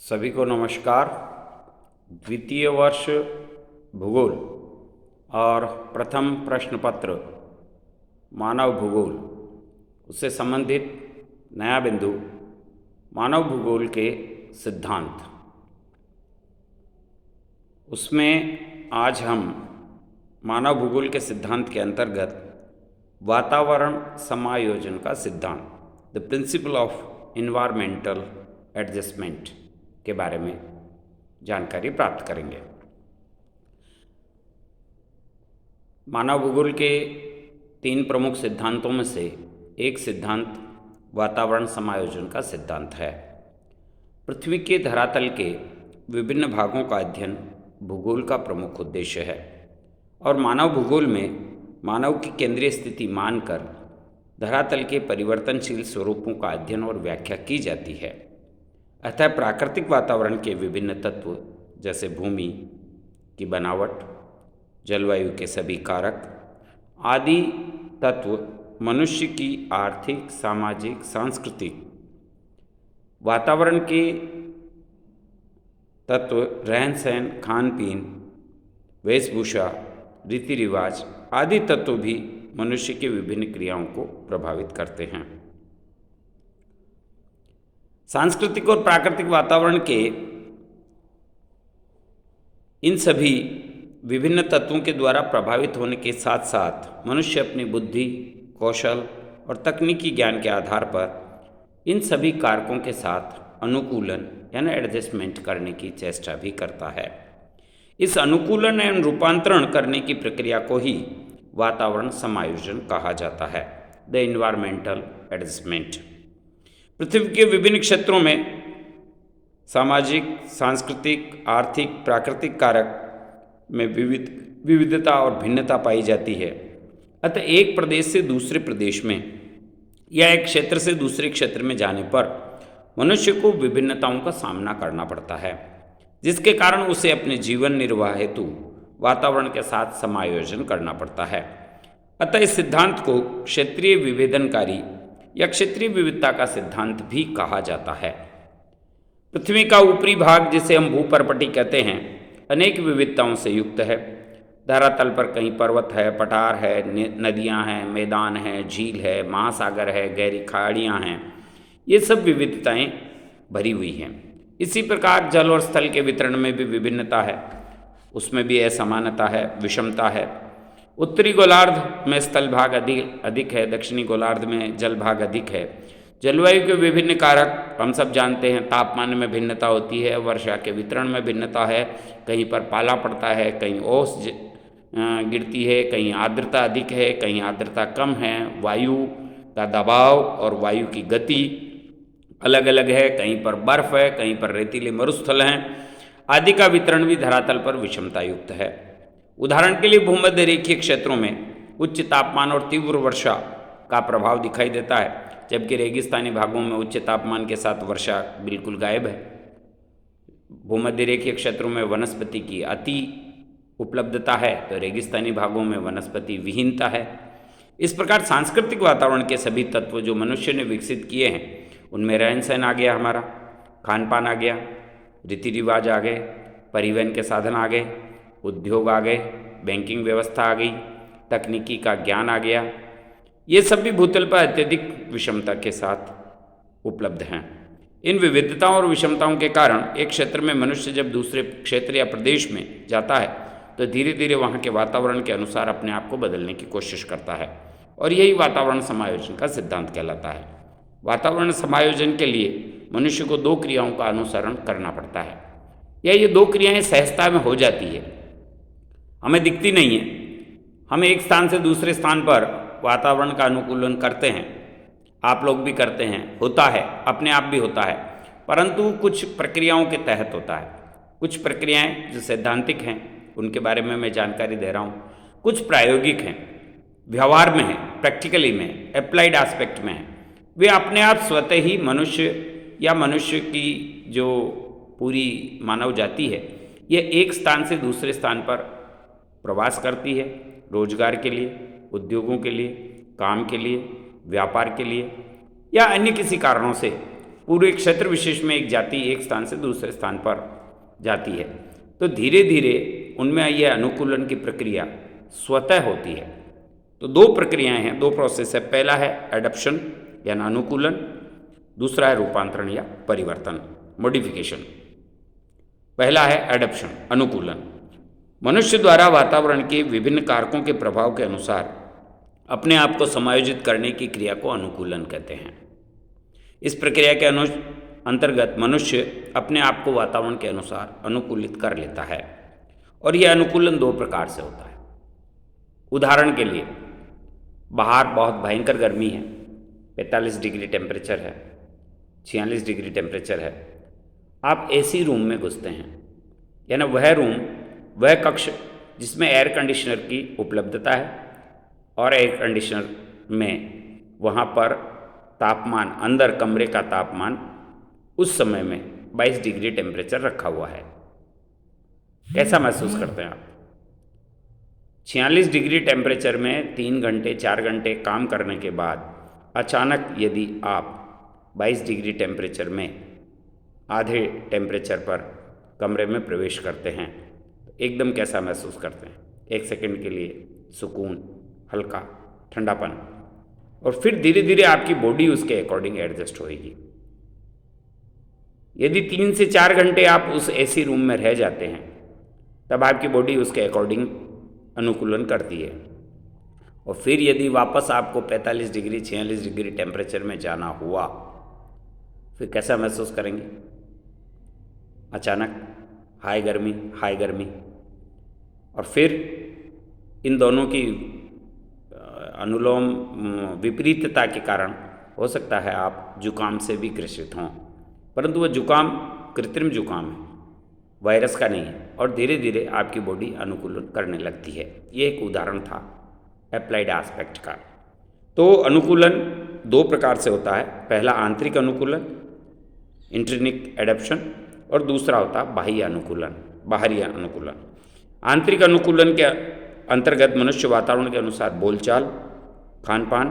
सभी को नमस्कार। द्वितीय वर्ष भूगोल और प्रथम प्रश्न पत्र मानव भूगोल, उससे संबंधित नया बिंदु मानव भूगोल के सिद्धांत। उसमें आज हम मानव भूगोल के सिद्धांत के अंतर्गत वातावरण समायोजन का सिद्धांत, the principle of environmental adjustment के बारे में जानकारी प्राप्त करेंगे। मानव भूगोल के 3 प्रमुख सिद्धांतों में से एक सिद्धांत वातावरण समायोजन का सिद्धांत है। पृथ्वी के धरातल के विभिन्न भागों का अध्ययन भूगोल का प्रमुख उद्देश्य है और मानव भूगोल में मानव की केंद्रीय स्थिति मानकर धरातल के परिवर्तनशील स्वरूपों का अध्ययन और व्याख्या की जाती है। अतः प्राकृतिक वातावरण के विभिन्न तत्व जैसे भूमि की बनावट, जलवायु के सभी कारक आदि तत्व मनुष्य की आर्थिक, सामाजिक, सांस्कृतिक वातावरण के तत्व, रहन सहन, खान पीन, वेशभूषा, रीति रिवाज आदि तत्व भी मनुष्य की विभिन्न क्रियाओं को प्रभावित करते हैं। सांस्कृतिक और प्राकृतिक वातावरण के इन सभी विभिन्न तत्वों के द्वारा प्रभावित होने के साथ साथ मनुष्य अपनी बुद्धि, कौशल और तकनीकी ज्ञान के आधार पर इन सभी कारकों के साथ अनुकूलन यानी एडजस्टमेंट करने की चेष्टा भी करता है। इस अनुकूलन एवं रूपांतरण करने की प्रक्रिया को ही वातावरण समायोजन कहा जाता है, द इन्वायरमेंटल एडजस्टमेंट। पृथ्वी के विभिन्न क्षेत्रों में सामाजिक, सांस्कृतिक, आर्थिक, प्राकृतिक कारक में विविधता और भिन्नता पाई जाती है। अतः एक प्रदेश से दूसरे प्रदेश में या एक क्षेत्र से दूसरे क्षेत्र में जाने पर मनुष्य को विभिन्नताओं का सामना करना पड़ता है, जिसके कारण उसे अपने जीवन निर्वाह हेतु वातावरण के साथ समायोजन करना पड़ता है। अतः इस सिद्धांत को क्षेत्रीय विभेदनकारी या क्षेत्रीय विविधता का सिद्धांत भी कहा जाता है। पृथ्वी का ऊपरी भाग, जिसे हम भूपर्पटी कहते हैं, अनेक विविधताओं से युक्त है। धरातल पर कहीं पर्वत है, पठार है, नदियां हैं, मैदान है, झील है, महासागर है, गहरी खाड़ियां हैं। ये सब विविधताएं भरी हुई हैं। इसी प्रकार जल और स्थल के वितरण में भी विभिन्नता है, उसमें भी असमानता है, विषमता है। उत्तरी गोलार्ध में स्थल भाग अधिक है, दक्षिणी गोलार्ध में जल भाग अधिक है। जलवायु के विभिन्न कारक हम सब जानते हैं। तापमान में भिन्नता होती है, वर्षा के वितरण में भिन्नता है, कहीं पर पाला पड़ता है, कहीं ओस गिरती है, कहीं आर्द्रता अधिक है, कहीं आर्द्रता कम है। वायु का दबाव और वायु की गति अलग अलग है, कहीं पर बर्फ है, कहीं पर रेतीले मरुस्थल हैं आदि का वितरण भी धरातल पर विषमता युक्त है। उदाहरण के लिए भूमध्य रेखीय क्षेत्रों में उच्च तापमान और तीव्र वर्षा का प्रभाव दिखाई देता है, जबकि रेगिस्तानी भागों में उच्च तापमान के साथ वर्षा बिल्कुल गायब है। भूमध्य रेखीय क्षेत्रों में वनस्पति की अति उपलब्धता है, तो रेगिस्तानी भागों में वनस्पति विहीनता है। इस प्रकार सांस्कृतिक वातावरण के सभी तत्व जो मनुष्य ने विकसित किए हैं, उनमें रहन सहन आ गया, हमारा खान पान आ गया, रीति रिवाज आ गए, परिवहन के साधन आ गए, उद्योग आ गए, बैंकिंग व्यवस्था आ गई, तकनीकी का ज्ञान आ गया। ये सब भी भूतल पर अत्यधिक विषमता के साथ उपलब्ध हैं। इन विविधताओं और विषमताओं के कारण एक क्षेत्र में मनुष्य जब दूसरे क्षेत्र या प्रदेश में जाता है तो धीरे धीरे वहाँ के वातावरण के अनुसार अपने आप को बदलने की कोशिश करता है, और यही वातावरण समायोजन का सिद्धांत कहलाता है। वातावरण समायोजन के लिए मनुष्य को 2 क्रियाओं का अनुसरण करना पड़ता है, या ये 2 क्रियाएं सहजता में हो जाती है, हमें दिखती नहीं है। हम एक स्थान से दूसरे स्थान पर वातावरण का अनुकूलन करते हैं, आप लोग भी करते हैं, होता है, अपने आप भी होता है, परंतु कुछ प्रक्रियाओं के तहत होता है। कुछ प्रक्रियाएं जो सैद्धांतिक हैं उनके बारे में मैं जानकारी दे रहा हूँ, कुछ प्रायोगिक हैं, व्यवहार में हैं, प्रैक्टिकली में, एप्लाइड एस्पेक्ट में हैं। वे अपने आप स्वतः ही मनुष्य या मनुष्य की जो पूरी मानव जाति है, ये एक स्थान से दूसरे स्थान पर प्रवास करती है, रोजगार के लिए, उद्योगों के लिए, काम के लिए, व्यापार के लिए या अन्य किसी कारणों से पूरे क्षेत्र विशेष में एक जाति एक स्थान से दूसरे स्थान पर जाती है, तो धीरे धीरे उनमें यह अनुकूलन की प्रक्रिया स्वतः होती है। तो दो प्रक्रियाएं हैं, दो प्रोसेस है। पहला है एडप्शन यानी अनुकूलन, दूसरा है रूपांतरण या परिवर्तन, मॉडिफिकेशन। पहला है एडप्शन, अनुकूलन। मनुष्य द्वारा वातावरण के विभिन्न कारकों के प्रभाव के अनुसार अपने आप को समायोजित करने की क्रिया को अनुकूलन कहते हैं। इस प्रक्रिया के अंतर्गत मनुष्य अपने आप को वातावरण के अनुसार अनुकूलित कर लेता है, और यह अनुकूलन दो प्रकार से होता है। उदाहरण के लिए, बाहर बहुत भयंकर गर्मी है, 45 डिग्री टेम्परेचर है, 46 डिग्री टेम्परेचर है। आप एसी रूम में घुसते हैं, यानी वह रूम, वह कक्ष जिसमें एयर कंडीशनर की उपलब्धता है, और एयर कंडीशनर में वहाँ पर तापमान, अंदर कमरे का तापमान उस समय में 22 डिग्री टेम्परेचर रखा हुआ है। कैसा महसूस करते हैं आप? 46 डिग्री टेम्परेचर में 3 घंटे 4 घंटे काम करने के बाद अचानक यदि आप 22 डिग्री टेम्परेचर में आधे टेम्परेचर पर कमरे में प्रवेश करते हैं, तो एकदम कैसा महसूस करते हैं? एक सेकंड के लिए सुकून, हल्का ठंडापन, और फिर धीरे धीरे आपकी बॉडी उसके अकॉर्डिंग एडजस्ट होएगी। यदि 3 से 4 घंटे आप उस एसी रूम में रह जाते हैं, तब आपकी बॉडी उसके अकॉर्डिंग अनुकूलन करती है। और फिर यदि वापस आपको 45 डिग्री 46 डिग्री टेम्परेचर में जाना हुआ, फिर कैसा महसूस करेंगे? अचानक हाई गर्मी, और फिर इन दोनों की अनुलोम विपरीतता के कारण हो सकता है आप जुकाम से भी ग्रसित हों, परंतु वह जुकाम कृत्रिम जुकाम है, वायरस का नहीं है, और धीरे धीरे आपकी बॉडी अनुकूलन करने लगती है। ये एक उदाहरण था एप्लाइड एस्पेक्ट का। तो अनुकूलन दो प्रकार से होता है। पहला आंतरिक अनुकूलन, इंट्रिनिक एडप्शन, और दूसरा होता है बाह्य अनुकूलन, बाहरी अनुकूलन। आंतरिक अनुकूलन के अंतर्गत मनुष्य वातावरण के अनुसार बोलचाल, खान पान,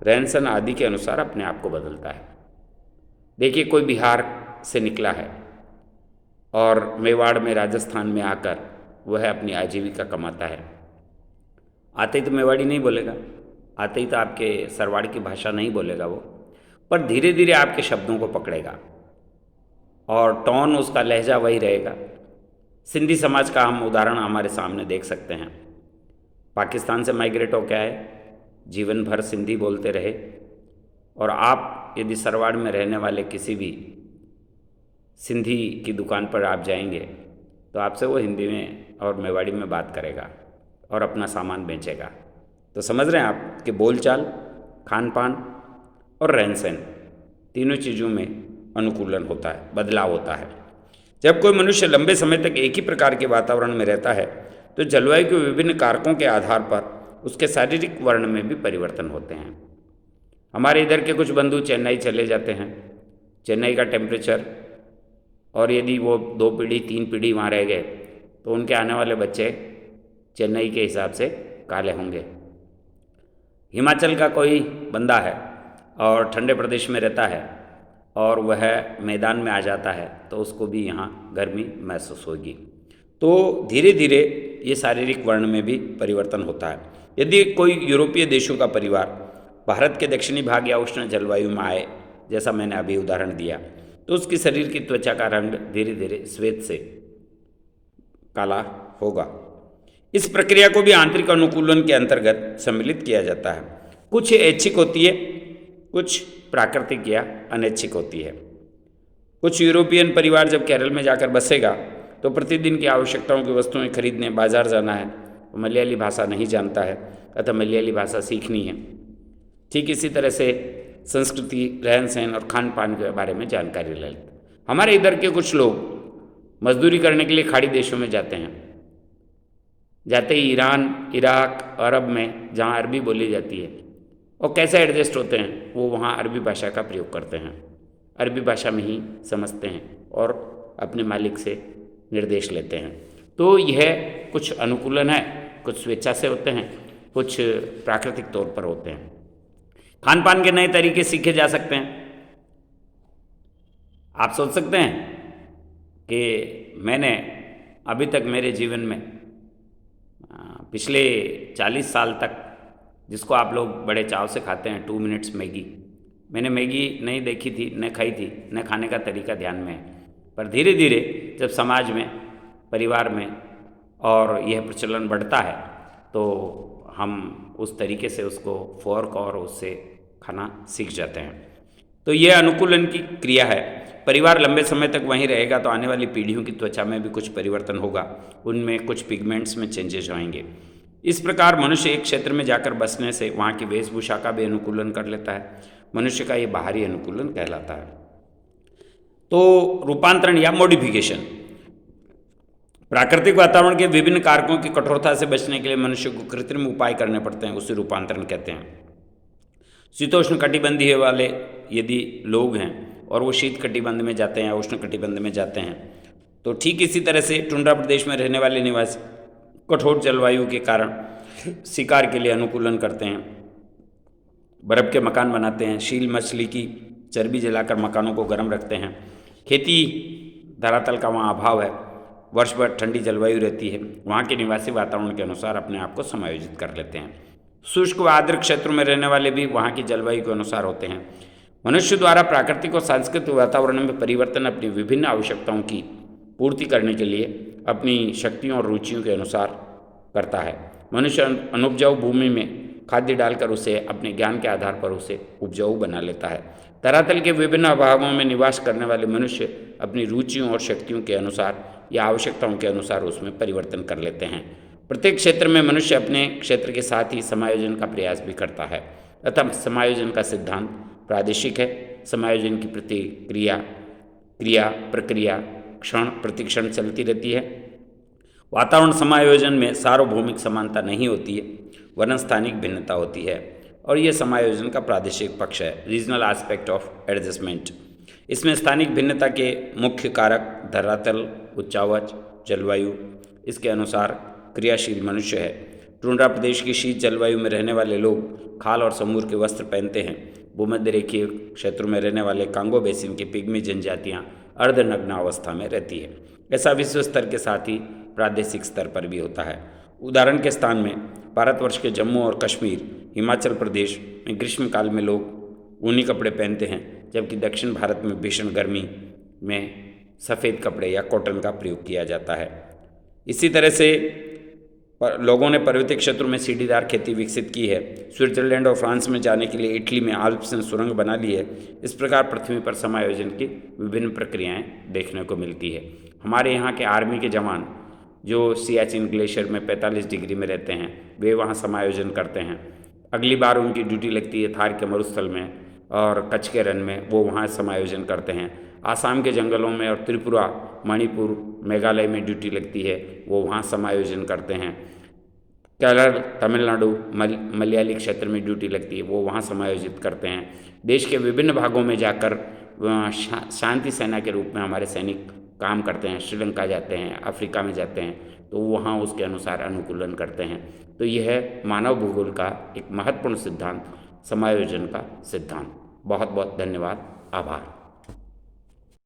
रहन सहन आदि के अनुसार अपने आप को बदलता है। देखिए, कोई बिहार से निकला है और मेवाड़ में, राजस्थान में आकर वह अपनी आजीविका कमाता है। आते ही तो मेवाड़ी नहीं बोलेगा, आते ही तो आपके सरवाड़ की भाषा नहीं बोलेगा वो, पर धीरे धीरे आपके शब्दों को पकड़ेगा और टोन उसका, लहजा वही रहेगा। सिंधी समाज का हम उदाहरण हमारे सामने देख सकते हैं। पाकिस्तान से माइग्रेट होकर आए, जीवन भर सिंधी बोलते रहे, और आप यदि सरवाड़ में रहने वाले किसी भी सिंधी की दुकान पर आप जाएंगे, तो आपसे वो हिंदी में और मेवाड़ी में बात करेगा और अपना सामान बेचेगा। तो समझ रहे हैं आप कि बोलचाल, खान पान और रहन सहन, तीनों चीज़ों में अनुकूलन होता है, बदलाव होता है। जब कोई मनुष्य लंबे समय तक एक ही प्रकार के वातावरण में रहता है, तो जलवायु के विभिन्न कारकों के आधार पर उसके शारीरिक वर्ण में भी परिवर्तन होते हैं। हमारे इधर के कुछ बंधु चेन्नई चले जाते हैं, चेन्नई का टेम्परेचर, और यदि वो 2 पीढ़ी 3 पीढ़ी वहाँ रह गए, तो उनके आने वाले बच्चे चेन्नई के हिसाब से काले होंगे। हिमाचल का कोई बंदा है और ठंडे प्रदेश में रहता है, और वह मैदान में आ जाता है, तो उसको भी यहाँ गर्मी महसूस होगी। तो धीरे धीरे ये शारीरिक वर्ण में भी परिवर्तन होता है। यदि कोई यूरोपीय देशों का परिवार भारत के दक्षिणी भाग या उष्ण जलवायु में आए, जैसा मैंने अभी उदाहरण दिया, तो उसकी शरीर की त्वचा का रंग धीरे धीरे श्वेत से काला होगा। इस प्रक्रिया को भी आंतरिक अनुकूलन के अंतर्गत सम्मिलित किया जाता है। कुछ ऐच्छिक होती है, कुछ प्राकृतिक या अनैच्छिक होती है। कुछ यूरोपियन परिवार जब केरल में जाकर बसेगा, तो प्रतिदिन की आवश्यकताओं की वस्तुएं खरीदने बाजार जाना है, तो मलयाली भाषा नहीं जानता है, अतः मलयाली भाषा सीखनी है। ठीक इसी तरह से संस्कृति, रहन सहन और खान पान के बारे में जानकारी ले लेते। हमारे इधर के कुछ लोग मजदूरी करने के लिए खाड़ी देशों में जाते हैं। जाते ही ईरान, इराक, अरब में, जहाँ अरबी बोली जाती है, और कैसे एडजस्ट होते हैं, वो वहाँ अरबी भाषा का प्रयोग करते हैं, अरबी भाषा में ही समझते हैं और अपने मालिक से निर्देश लेते हैं। तो यह कुछ अनुकूलन है, कुछ स्वेच्छा से होते हैं, कुछ प्राकृतिक तौर पर होते हैं। खान पान के नए तरीके सीखे जा सकते हैं। आप सोच सकते हैं कि मैंने अभी तक मेरे जीवन में पिछले 40 साल तक, जिसको आप लोग बड़े चाव से खाते हैं 2 मिनट्स मैगी, मैंने मैगी नहीं देखी थी, न खाई थी, न खाने का तरीका ध्यान में है। पर धीरे धीरे जब समाज में, परिवार में और यह प्रचलन बढ़ता है तो हम उस तरीके से उसको फोर्क और उससे खाना सीख जाते हैं। तो यह अनुकूलन की क्रिया है। परिवार लंबे समय तक वहीं रहेगा तो आने वाली पीढ़ियों की त्वचा में भी कुछ परिवर्तन होगा, उनमें कुछ पिगमेंट्स में चेंजेस आएंगे। इस प्रकार मनुष्य एक क्षेत्र में जाकर बसने से वहाँ की वेशभूषा का भी अनुकूलन कर लेता है। मनुष्य का ये बाहरी अनुकूलन कहलाता है। तो रूपांतरण या मॉडिफिकेशन, प्राकृतिक वातावरण के विभिन्न कारकों की कठोरता से बचने के लिए मनुष्य को कृत्रिम उपाय करने पड़ते हैं, उसे रूपांतरण कहते हैं। शीतोष्ण कटिबंधीय वाले यदि लोग हैं और वो शीत कटिबंध में जाते हैं या उष्ण कटिबंध में जाते हैं, तो ठीक इसी तरह से टुंड्रा प्रदेश में रहने वाले निवासी कठोर जलवायु के कारण शिकार के लिए अनुकूलन करते हैं, बर्फ़ के मकान बनाते हैं, शील मछली की चर्बी जलाकर मकानों को गर्म रखते हैं। खेती धरातल का वहाँ अभाव है, वर्ष भर ठंडी जलवायु रहती है, वहाँ के निवासी वातावरण के अनुसार अपने आप को समायोजित कर लेते हैं। शुष्क व आर्द्र क्षेत्रों में रहने वाले भी वहाँ की जलवायु के अनुसार होते हैं। मनुष्य द्वारा प्राकृतिक और सांस्कृतिक वातावरण में परिवर्तन अपनी विभिन्न आवश्यकताओं की पूर्ति करने के लिए अपनी शक्तियों और रुचियों के अनुसार करता है। मनुष्य अनुपजाऊ भूमि में खाद्य डालकर उसे अपने ज्ञान के आधार पर उसे उपजाऊ बना लेता है। धरातल के विभिन्न भागों में निवास करने वाले मनुष्य अपनी रुचियों और शक्तियों के अनुसार या आवश्यकताओं के अनुसार उसमें परिवर्तन कर लेते हैं। प्रत्येक क्षेत्र में मनुष्य अपने क्षेत्र के साथ ही समायोजन का प्रयास भी करता है। अतः समायोजन का सिद्धांत प्रादेशिक है। समायोजन की क्रिया प्रक्रिया क्षण प्रतिक्षण चलती रहती है। वातावरण समायोजन में सार्वभौमिक समानता नहीं होती है, वरन स्थानिक भिन्नता होती है, और यह समायोजन का प्रादेशिक पक्ष है, रीजनल एस्पेक्ट ऑफ एडजस्टमेंट। इसमें स्थानिक भिन्नता के मुख्य कारक धरातल, उच्चावच, जलवायु, इसके अनुसार क्रियाशील मनुष्य है। टुंड्रा प्रदेश की शीत जलवायु में रहने वाले लोग खाल और समूर के वस्त्र पहनते हैं। भूमध्य रेखीय क्षेत्रों में रहने वाले कांगो बेसिन की पिग्मी जनजातियाँ अर्धनग्न अवस्था में रहती है। ऐसा विश्व स्तर के साथ ही प्रादेशिक स्तर पर भी होता है। उदाहरण के स्थान में भारतवर्ष के जम्मू और कश्मीर, हिमाचल प्रदेश में ग्रीष्मकाल में लोग ऊनी कपड़े पहनते हैं, जबकि दक्षिण भारत में भीषण गर्मी में सफ़ेद कपड़े या कॉटन का प्रयोग किया जाता है। इसी तरह से लोगों ने पर्वतीय क्षेत्रों में सीढ़ीदार खेती विकसित की है। स्विट्जरलैंड और फ्रांस में जाने के लिए इटली में आल्प्स ने सुरंग बना ली है। इस प्रकार पृथ्वी पर समायोजन की विभिन्न प्रक्रियाएं देखने को मिलती है। हमारे यहाँ के आर्मी के जवान जो सियाचिन ग्लेशियर में 45 डिग्री में रहते हैं, वे वहाँ समायोजन करते हैं। अगली बार उनकी ड्यूटी लगती है थार के मरुस्थल में और कच्छ के रण में, वो वहाँ समायोजन करते हैं। आसाम के जंगलों में और त्रिपुरा, मणिपुर, मेघालय में ड्यूटी लगती है, वो वहाँ समायोजन करते हैं। केरल, तमिलनाडु, मलयाली क्षेत्र में ड्यूटी लगती है, वो वहाँ समायोजित करते हैं। देश के विभिन्न भागों में जाकर शांति सेना के रूप में हमारे सैनिक काम करते हैं। श्रीलंका जाते हैं, अफ्रीका में जाते हैं, तो वहाँ उसके अनुसार अनुकूलन करते हैं। तो यह है मानव भूगोल का एक महत्वपूर्ण सिद्धांत, समायोजन का सिद्धांत। बहुत बहुत धन्यवाद, आभार।